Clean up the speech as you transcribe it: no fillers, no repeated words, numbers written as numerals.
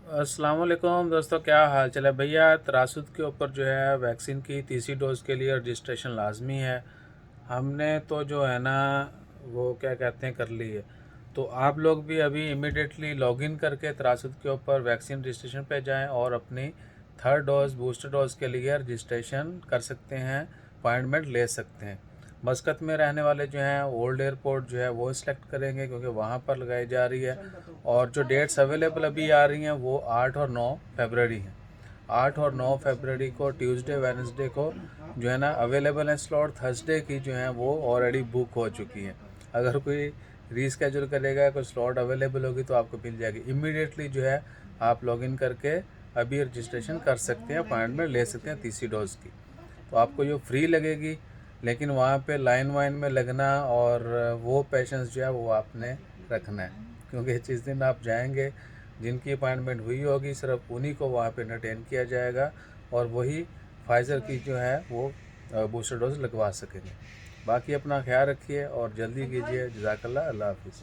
अस्सलाम वालेकुम दोस्तों, क्या हाल चाल है भैया। तरासुद के ऊपर जो है वैक्सीन की तीसरी डोज़ के लिए रजिस्ट्रेशन लाजमी है। हमने तो जो है ना वो क्या कहते हैं कर ली है। तो आप लोग भी अभी इमिडिएटली लॉगिन करके तरासुद के ऊपर वैक्सीन रजिस्ट्रेशन पे जाएं और अपनी थर्ड डोज़ बूस्टर डोज़ के लिए रजिस्ट्रेशन कर सकते हैं, अपॉइंटमेंट ले सकते हैं। मस्कत में रहने वाले जो हैं ओल्ड एयरपोर्ट जो है वो सिलेक्ट करेंगे क्योंकि वहाँ पर लगाई जा रही है। और जो डेट्स अवेलेबल अभी आ रही हैं वो 8 और 9 फरवरी हैं। 8 और 9 फरवरी को ट्यूसडे वेडनेसडे को जो है ना अवेलेबल हैं स्लॉट। थर्सडे की जो है वो ऑलरेडी बुक हो चुकी हैं। अगर कोई रीस्केड्यूल करेगा, कोई स्लॉट अवेलेबल होगी तो आपको मिल जाएगी। इमीडिएटली जो है आप लॉगिन करके अभी रजिस्ट्रेशन कर सकते हैं, अपॉइंटमेंट ले सकते हैं तीसरी डोज़ की। तो आपको जो फ्री लगेगी, लेकिन वहाँ पे लाइन वाइन में लगना और वो पेशेंस जो है वो आपने रखना है, क्योंकि जिस दिन आप जाएंगे जिनकी अपॉइंटमेंट हुई होगी सिर्फ उन्हीं को वहाँ पे एंटरटेन किया जाएगा और वही फाइज़र की जो है वो बूस्टर डोज लगवा सकेंगे। बाकी अपना ख्याल रखिए और जल्दी कीजिए। जज़ाकल्लाह, अल्लाह हाफिज़।